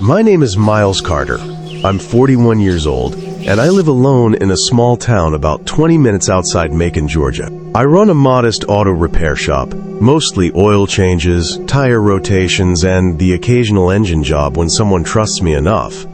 My name is Miles Carter. I'm 41 years old, and I live alone in a small town about 20 minutes outside Macon, Georgia. I run a modest auto repair shop, mostly oil changes, tire rotations, and the occasional engine job when someone trusts me enough.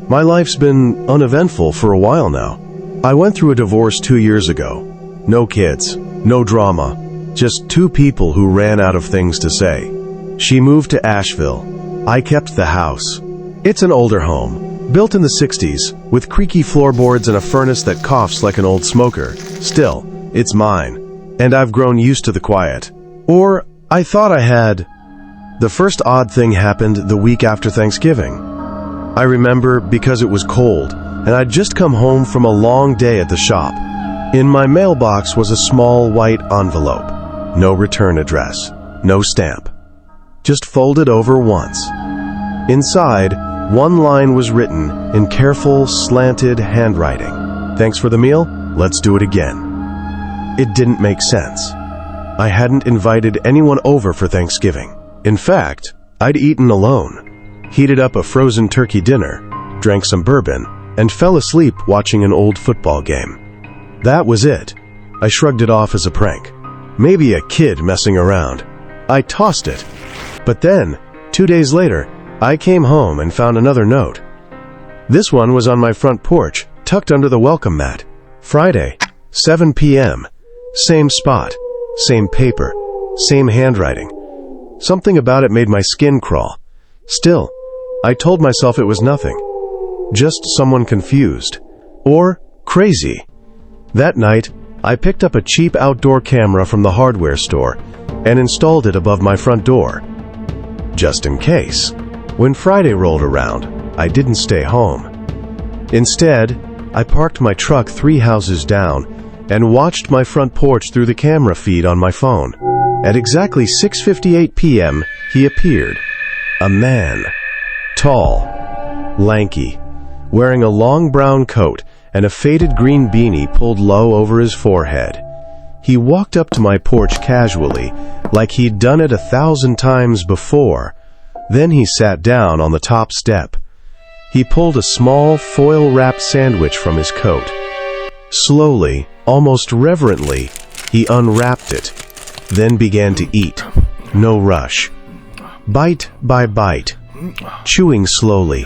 My life's been uneventful for a while now. I went through a divorce 2 years ago. No kids, no drama, just two people who ran out of things to say. She moved to Asheville. I kept the house. It's an older home, built in the 60s, with creaky floorboards and a furnace that coughs like an old smoker. Still, it's mine, and I've grown used to the quiet. Or, I thought I had. The first odd thing happened the week after Thanksgiving. I remember because it was cold, and I'd just come home from a long day at the shop. In my mailbox was a small white envelope. No return address, no stamp. Just folded over once. Inside, one line was written in careful, slanted handwriting. "Thanks for the meal, let's do it again." It didn't make sense. I hadn't invited anyone over for Thanksgiving. In fact, I'd eaten alone, heated up a frozen turkey dinner, drank some bourbon, and fell asleep watching an old football game. That was it. I shrugged it off as a prank. Maybe a kid messing around. I tossed it. But then, 2 days later, I came home and found another note. This one was on my front porch, tucked under the welcome mat. Friday, 7 p.m. Same spot, same paper, same handwriting. Something about it made my skin crawl. Still, I told myself it was nothing. Just someone confused. Or crazy. That night, I picked up a cheap outdoor camera from the hardware store and installed it above my front door. Just in case. When Friday rolled around, I didn't stay home. Instead, I parked my truck 3 houses down and watched my front porch through the camera feed on my phone. At exactly 6:58 p.m., he appeared. A man. Tall. Lanky. Wearing a long brown coat and a faded green beanie pulled low over his forehead. He walked up to my porch casually, like he'd done it 1,000 times before. Then he sat down on the top step. He pulled a small foil-wrapped sandwich from his coat. Slowly, almost reverently, he unwrapped it, then began to eat. No rush. Bite by bite, chewing slowly,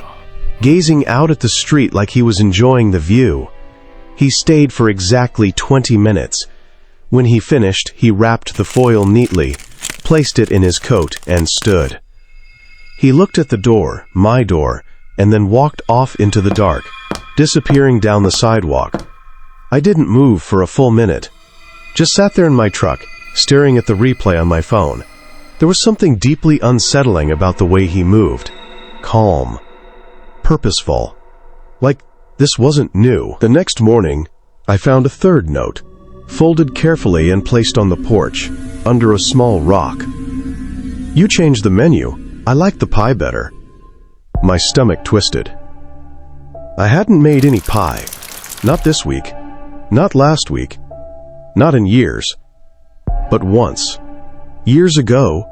gazing out at the street like he was enjoying the view. He stayed for exactly 20 minutes. When he finished, he wrapped the foil neatly, placed it in his coat, and stood. He looked at the door, my door, and then walked off into the dark, disappearing down the sidewalk. I didn't move for a full minute. Just sat there in my truck, staring at the replay on my phone. There was something deeply unsettling about the way he moved. Calm. Purposeful. Like this wasn't new. The next morning, I found a third note, folded carefully and placed on the porch, under a small rock. "You changed the menu. I like the pie better." My stomach twisted. I hadn't made any pie. Not this week. Not last week. Not in years. But once. Years ago,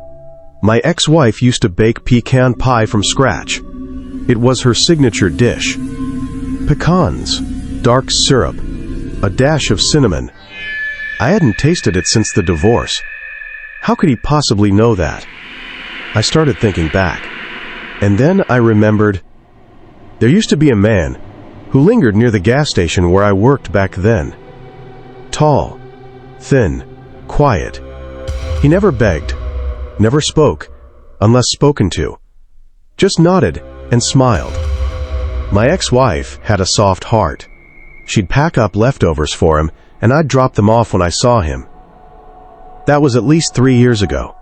my ex-wife used to bake pecan pie from scratch. It was her signature dish. Pecans, dark syrup, a dash of cinnamon. I hadn't tasted it since the divorce. How could he possibly know that? I started thinking back. And then I remembered there used to be a man who lingered near the gas station where I worked back then. Tall, thin, quiet. He never begged, never spoke, unless spoken to. Just nodded and smiled. My ex-wife had a soft heart. She'd pack up leftovers for him, and I'd drop them off when I saw him. That was at least 3 years ago.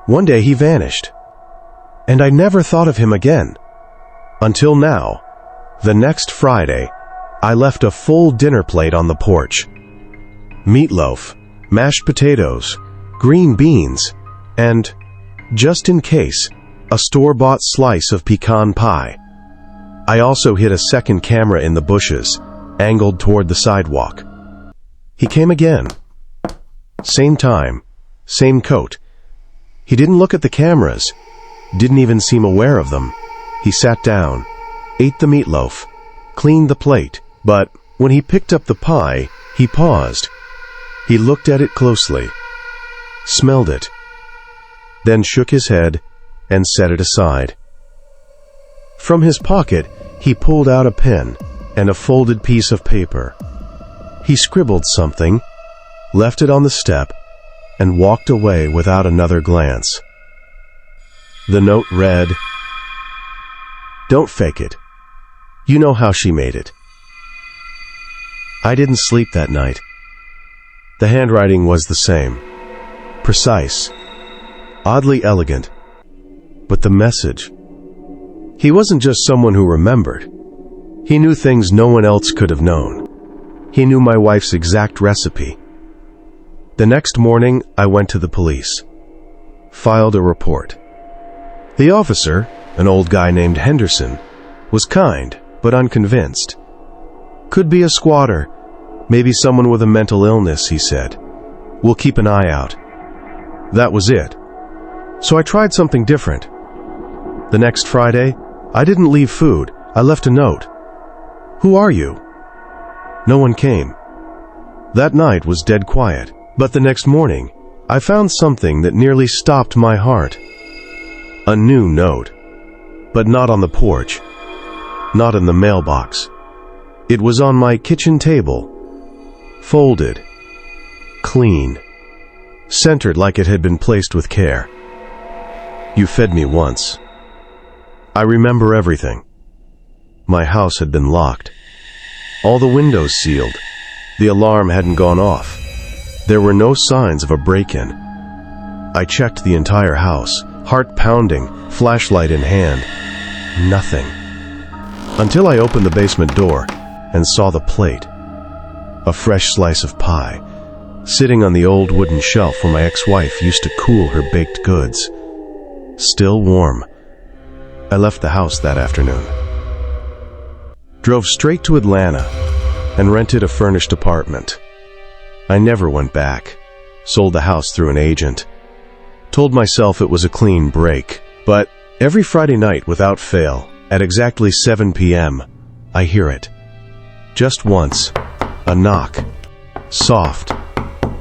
One day he vanished, and I never thought of him again. Until now, the next Friday, I left a full dinner plate on the porch. Meatloaf, mashed potatoes, green beans, and, just in case, a store-bought slice of pecan pie. I also hid a second camera in the bushes, angled toward the sidewalk. He came again. Same time, same coat. He didn't look at the cameras, didn't even seem aware of them. He sat down, ate the meatloaf, cleaned the plate, but when he picked up the pie, he paused. He looked at it closely, smelled it, then shook his head and set it aside. From his pocket, he pulled out a pen and a folded piece of paper. He scribbled something, left it on the step, and walked away without another glance. The note read, "Don't fake it. You know how she made it." I didn't sleep that night. The handwriting was the same, precise, oddly elegant, but the message. He wasn't just someone who remembered. He knew things no one else could have known. He knew my wife's exact recipe. The next morning, I went to the police, filed a report. The officer, an old guy named Henderson, was kind but unconvinced. "Could be a squatter, maybe someone with a mental illness," he said. "We'll keep an eye out." That was it. So I tried something different. The next Friday, I didn't leave food. I left a note. "Who are you?" No one came. That night was dead quiet. But the next morning, I found something that nearly stopped my heart. A new note. But not on the porch. Not in the mailbox. It was on my kitchen table. Folded. Clean. Centered like it had been placed with care. "You fed me once. I remember everything." My house had been locked. All the windows sealed. The alarm hadn't gone off. There were no signs of a break-in. I checked the entire house, heart pounding, flashlight in hand. Nothing. Until I opened the basement door and saw the plate. A fresh slice of pie, sitting on the old wooden shelf where my ex-wife used to cool her baked goods. Still warm. I left the house that afternoon. Drove straight to Atlanta and rented a furnished apartment. I never went back. Sold the house through an agent. Told myself it was a clean break. But every Friday night without fail, at exactly 7 p.m., I hear it. Just once. A knock. Soft.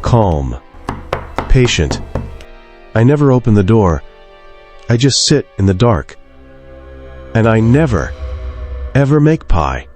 Calm. Patient. I never open the door. I just sit in the dark. And I never, ever make pie.